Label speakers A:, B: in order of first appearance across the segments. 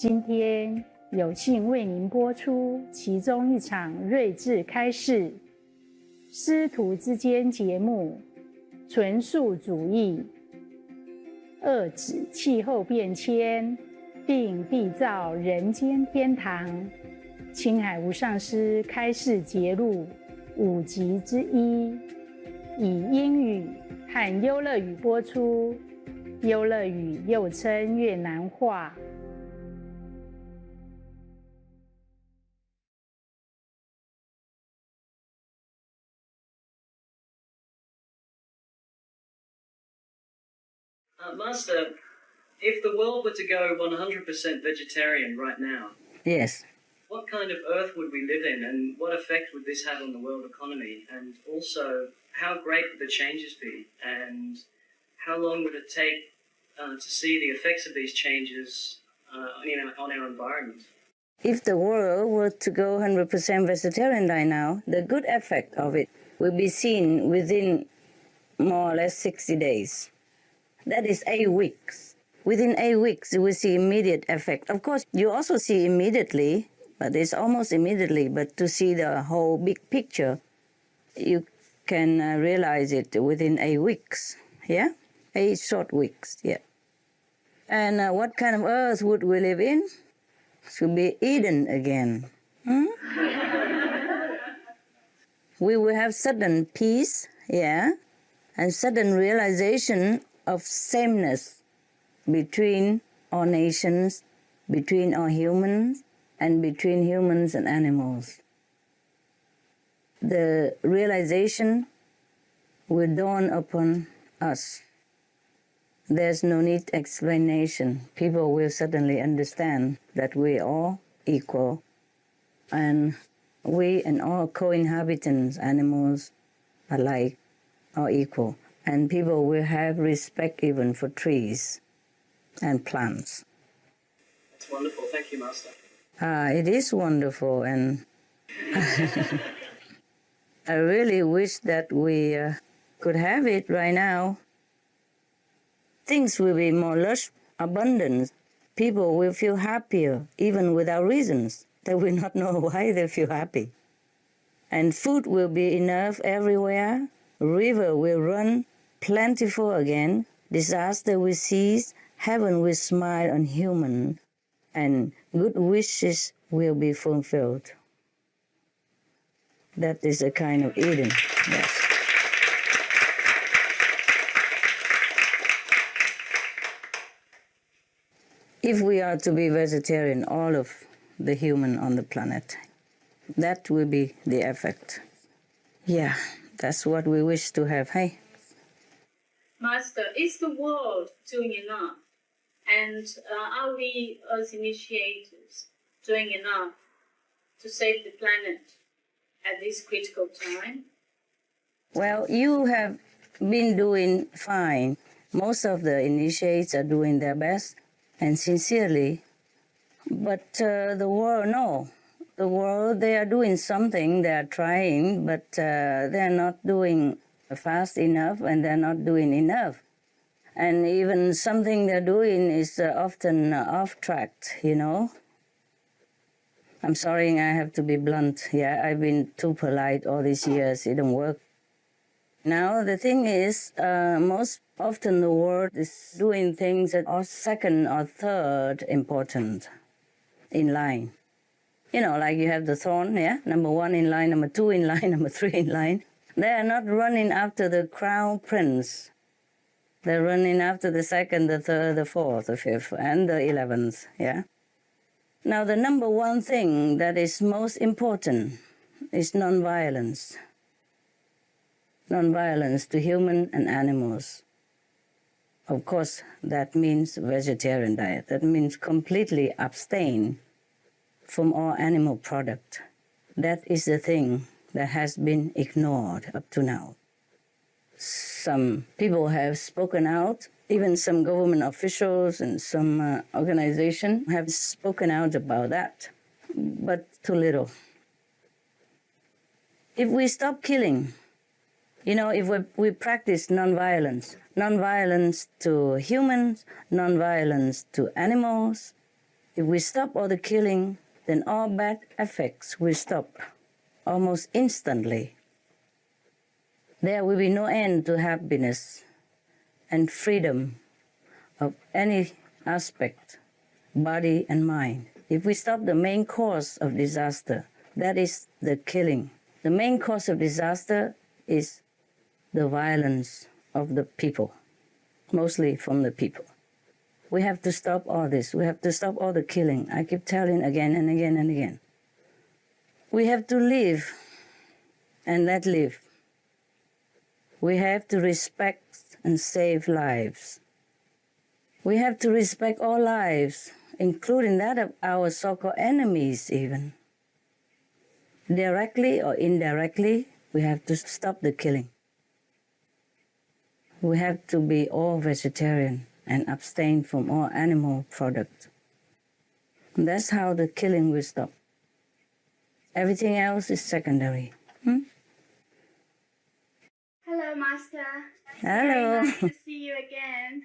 A: 今天有幸为您播出其中一场睿智开示，师徒之间节目，纯素主义，遏止气候变迁，并缔造人间天堂。青海无上师开示节录5集之一，以英语和优乐语播出。优乐语又称越南话。
B: Master, if the world were to go 100% vegetarian right now,
C: Yes.
B: what kind of earth would we live in, and what effect would this have on the world economy? And also, how great would the changes be, and how long would it take to see the effects of these changes on our environment?
C: If the world were to go 100% vegetarian right now, the good effect of it will be seen within more or less 60 days. That is 8 weeks. Within 8 weeks, you will see immediate effect. Of course, you also see immediately, but it's almost immediately. But to see the whole big picture, you can realize it within 8 weeks. Yeah? 8 short weeks, yeah. And what kind of earth would we live in? It should be Eden again. We will have sudden peace, yeah, and sudden realization of sameness between all nations, between all humans, and between humans and animals. The realization will dawn upon us. There's no need explanation. People will suddenly understand that we are all equal, and we and all co-inhabitants, animals alike, are equal. And people will have respect even for trees and plants.
B: That's wonderful. Thank you, Master.
C: It is wonderful, and I really wish that we could have it right now. Things will be more lush, abundant. People will feel happier, even without reasons. They will not know why they feel happy. And food will be enough everywhere. River will run plentiful again. Disaster will cease. Heaven will smile on human. And good wishes will be fulfilled. That is a kind of Eden. Yes. If we are to be vegetarian, all of the human on the planet, that will be the effect. Yeah, that's what we wish to have, hey?
D: Master, is the world doing enough? And are we as initiators doing enough to save the planet at this critical time?
C: Well, you have been doing fine. Most of the initiates are doing their best and sincerely. But the world, no. The world, they are doing something, they are trying, but they're not doing fast enough, and they're not doing enough. And even something they're doing is often off track, you know. I'm sorry, I have to be blunt. Yeah, I've been too polite all these years. It don't work. Now, the thing is, most often the world is doing things that are second or third important in line. You know, like you have the throne, yeah? Number 1 in line, number 2 in line, number 3 in line. They are not running after the crown prince. They're running after the 2nd, the 3rd, the 4th, the 5th, and the 11th, yeah? Now, the number 1 thing that is most important is non-violence. Non-violence to human and animals. Of course, that means vegetarian diet. That means completely abstain from all animal product. That is the thing that has been ignored up to now. Some people have spoken out, even some government officials and some organization have spoken out about that, but too little. If we stop killing, you know, if we practice nonviolence to humans, nonviolence to animals, If we stop all the killing, then all bad effects will stop almost instantly. There will be no end to happiness and freedom of any aspect, body and mind. If we stop the main cause of disaster, that is the killing. The main cause of disaster is the violence of the people, mostly from the people. We have to stop all this. We have to stop all the killing. I keep telling again and again and again. We have to live and let live. We have to respect and save lives. We have to respect all lives, including that of our so-called enemies even. Directly or indirectly, we have to stop the killing. We have to be all vegetarian and abstain from all animal products. And that's how the killing will stop. Everything else is secondary.
E: Hello, Master.
C: Hello.
E: Very nice to see you again.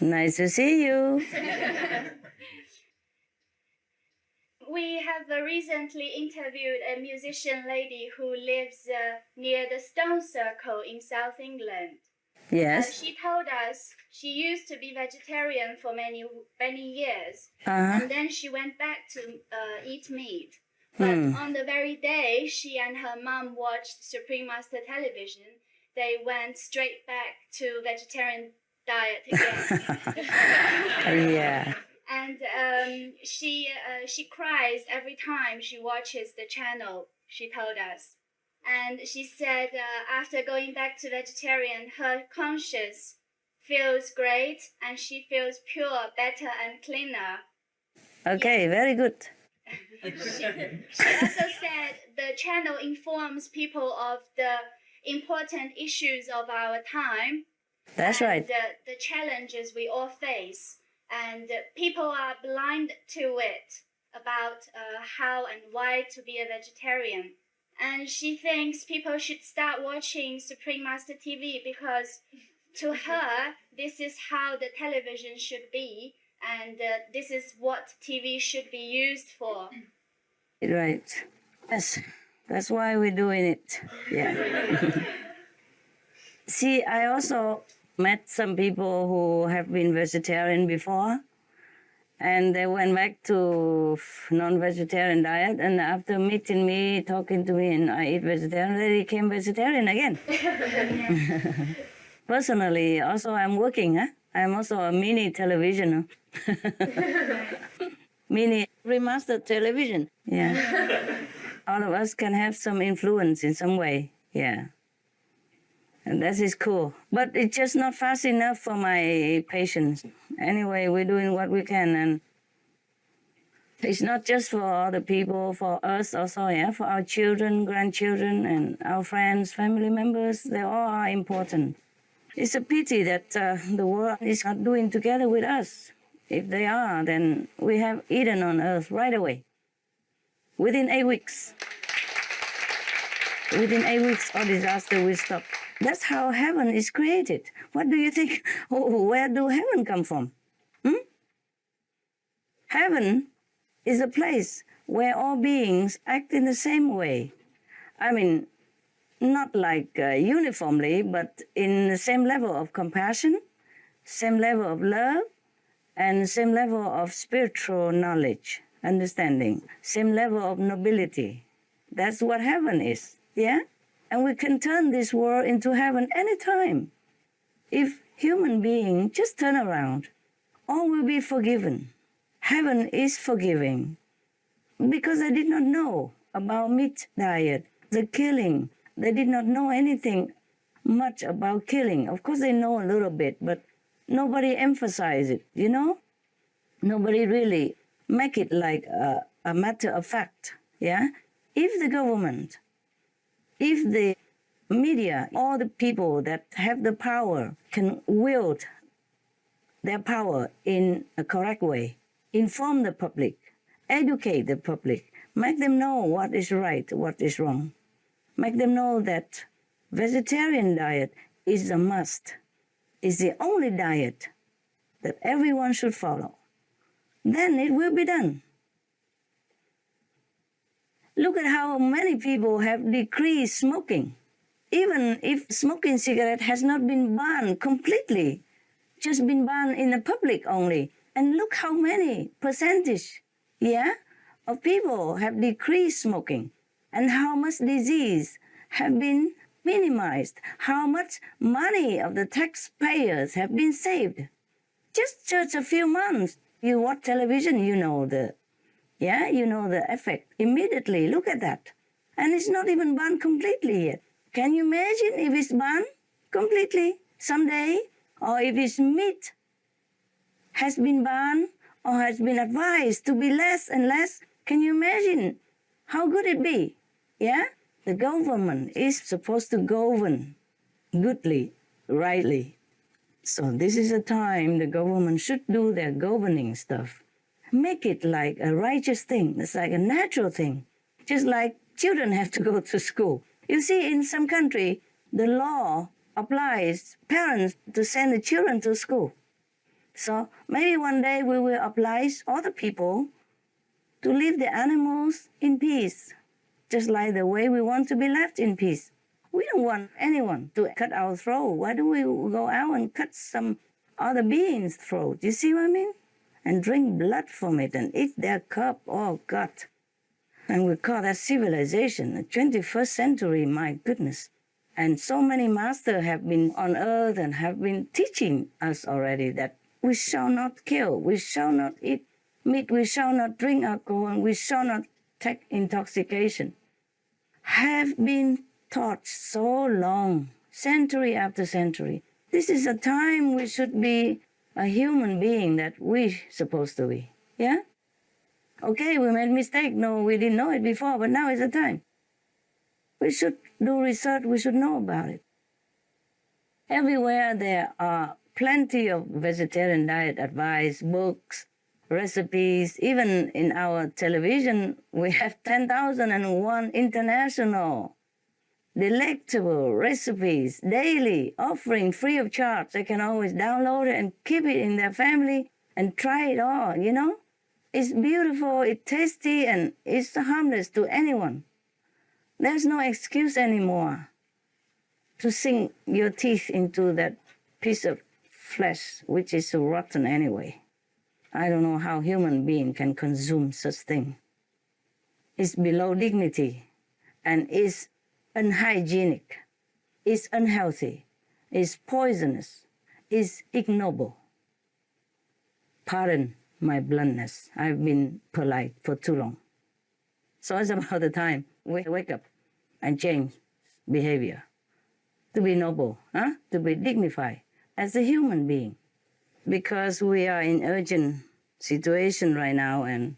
C: Nice to see you.
E: We have recently interviewed a musician lady who lives near the Stone Circle in South England.
C: Yes.
E: She told us she used to be vegetarian for many years,
C: Uh-huh.
E: and then she went back to eat meat. But on the very day she and her mom watched Supreme Master television, they went straight back to vegetarian diet again.
C: Yeah.
E: And she cries every time she watches the channel, she told us. And she said after going back to vegetarian, her conscience feels great and she feels pure, better and cleaner.
C: Okay, very good.
E: She also said the channel informs people of the important issues of our time.
C: That's
E: and
C: right.
E: The challenges we all face. And people are blind to it about how and why to be a vegetarian. And she thinks people should start watching Supreme Master TV because to her, this is how the television should be. And this is what TV should be used for.
C: Right. Yes. That's why we're doing it. Yeah. See, I also met some people who have been vegetarian before, and they went back to non-vegetarian diet, and after meeting me, talking to me, and I eat vegetarian, they became vegetarian again. Personally, also I'm working, I'm also a mini television. Mini remastered television, yeah. All of us can have some influence in some way, yeah. And that is cool. But it's just not fast enough for my patients. Anyway, we're doing what we can. And it's not just for other people, for us also, yeah, for our children, grandchildren, and our friends, family members. They all are important. It's a pity that the world is not doing together with us. If they are, then we have Eden on earth right away. Within 8 weeks. Within 8 weeks, all disaster will stop. That's how heaven is created. What do you think? Oh, where do heaven come from? Heaven is a place where all beings act in the same way. I mean, not like uniformly, but in the same level of compassion, same level of love, and same level of spiritual knowledge, understanding, same level of nobility. That's what heaven is, yeah? And we can turn this world into heaven anytime. If human beings just turn around, all will be forgiven. Heaven is forgiving. Because they did not know about meat diet, the killing. They did not know anything much about killing. Of course, they know a little bit, but nobody emphasized it, you know? Nobody really make it like a matter of fact, yeah? If the government, if the media, all the people that have the power can wield their power in a correct way, inform the public, educate the public, make them know what is right, what is wrong, make them know that vegetarian diet is a must, is the only diet that everyone should follow. then it will be done. Look at how many people have decreased smoking. Even if smoking cigarette has not been banned completely, just been banned in the public only. And look how many percentage, of people have decreased smoking, and how much disease have been minimized, how much money of the taxpayers have been saved. Just a few months, you watch television, you know the effect immediately. Look at that. And it's not even banned completely yet. Can you imagine if it's banned completely someday? Or if its meat has been banned or has been advised to be less and less? Can you imagine how good it be? Yeah? The government is supposed to govern goodly, rightly. So this is a time the government should do their governing stuff. Make it like a righteous thing. It's like a natural thing. Just like children have to go to school. You see, in some country, the law applies parents to send the children to school. So maybe one day we will oblige other people to leave the animals in peace, just like the way we want to be left in peace. We don't want anyone to cut our throat. Why do we go out and cut some other being's throat? You see what I mean? And drink blood from it and eat their cup. Oh, God. And we call that civilization, the 21st century, my goodness. And so many masters have been on earth and have been teaching us already that we shall not kill, we shall not eat meat, we shall not drink alcohol, and we shall not take intoxication. Have been taught so long, century after century. This is a time we should be a human being that we're supposed to be, yeah? Okay, we made mistake. No, we didn't know it before, but now is the time. We should do research, we should know about it. Everywhere there are plenty of vegetarian diet advice, books, recipes. Even in our television, we have 10,001 international delectable recipes daily, offering free of charge. They can always download it and keep it in their family and try it all, you know? It's beautiful, it's tasty, and it's harmless to anyone. There's no excuse anymore to sink your teeth into that piece of flesh, which is rotten anyway. I don't know how human being can consume such thing. It's below dignity, and it's unhygienic, it's unhealthy, it's poisonous, it's ignoble. Pardon my bluntness. I've been polite for too long. So it's about the time we wake up and change behavior. To be noble, to be dignified as a human being. Because we are in urgent situation right now, and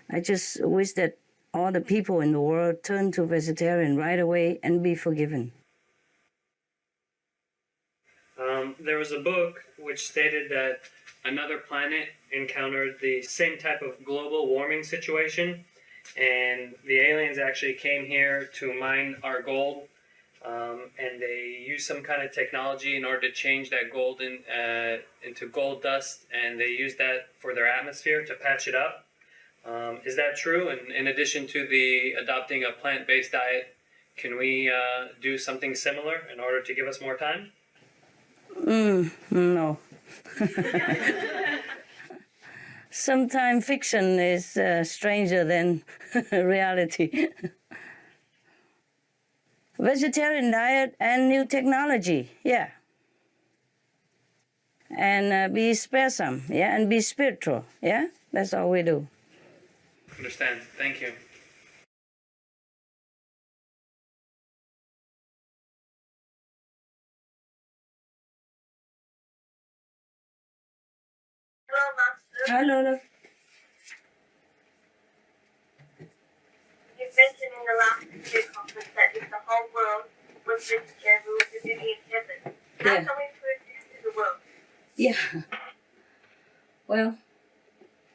C: I just wish that all the people in the world turn to vegetarian right away and be forgiven.
F: There was a book which stated that another planet encountered the same type of global warming situation, and the aliens actually came here to mine our gold, and they used some kind of technology in order to change that gold into gold dust, and they used that for their atmosphere to patch it up. Is that true? And in addition to the adopting a plant-based diet, can we do something similar in order to give us more time?
C: No. Sometimes fiction is stranger than reality. Vegetarian diet and new technology, yeah. And be sparesome, yeah, and be spiritual, yeah. That's all we do.
F: Understand. Thank you.
C: Hello, Lola.
G: You mentioned in the last video conference that if the whole world was vegetarian, we would be living in heaven. How
C: Yeah.
G: can we prove this to the world?
C: Yeah. Well,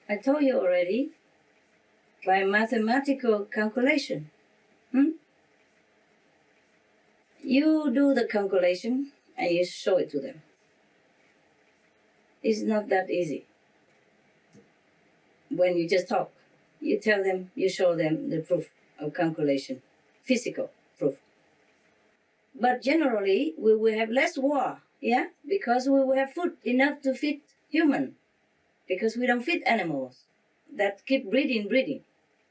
C: I told you already, by mathematical calculation. You do the calculation and you show it to them. It's not that easy. when you just talk. You tell them, you show them the proof of calculation, physical proof. But generally, we will have less war, yeah? Because we will have food enough to feed human. Because we don't feed animals that keep breeding.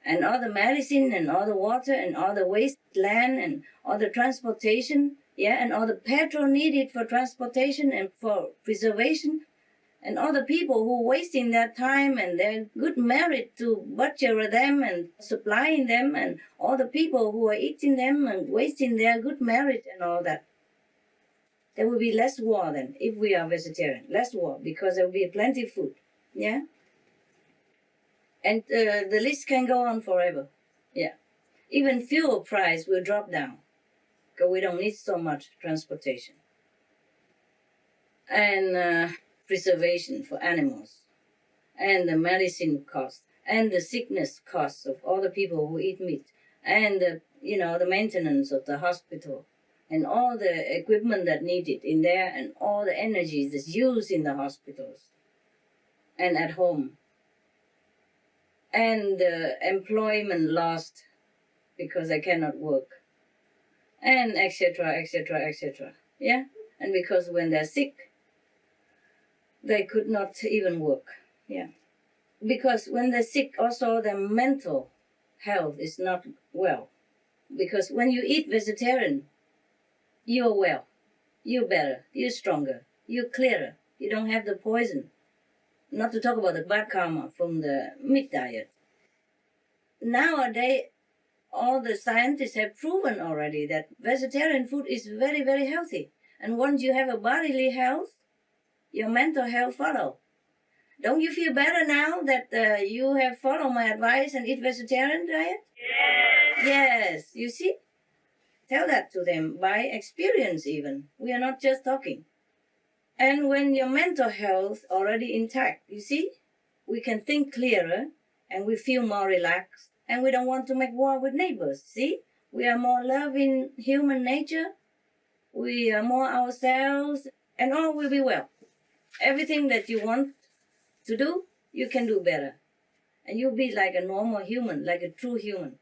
C: And all the medicine and all the water and all the wasteland and all the transportation, yeah? And all the petrol needed for transportation and for preservation. And all the people who are wasting their time and their good merit to butcher them and supplying them, and all the people who are eating them and wasting their good merit and all that. There will be less war then if we are vegetarian. Less war because there will be plenty of food. Yeah? And the list can go on forever. Yeah. Even fuel price will drop down because we don't need so much transportation. And preservation for animals, and the medicine cost, and the sickness costs of all the people who eat meat, and the maintenance of the hospital, and all the equipment that needed in there, and all the energy that's used in the hospitals and at home, and the employment lost because they cannot work, and etc., etc., etc. Yeah, and because when they're sick, they could not even work. Yeah. Because when they're sick, also their mental health is not well. Because when you eat vegetarian, you're well, you're better, you're stronger, you're clearer, you don't have the poison. Not to talk about the bad karma from the meat diet. Nowadays, all the scientists have proven already that vegetarian food is very, very healthy. And once you have a bodily health, your mental health follow. Don't you feel better now that you have followed my advice and eat vegetarian diet?
G: Yes.
C: Yes, you see? Tell that to them by experience even. We are not just talking. And when your mental health already intact, you see? We can think clearer and we feel more relaxed and we don't want to make war with neighbors, see? We are more loving human nature. We are more ourselves and all will be well. Everything that you want to do, you can do better. And you'll be like a normal human, like a true human.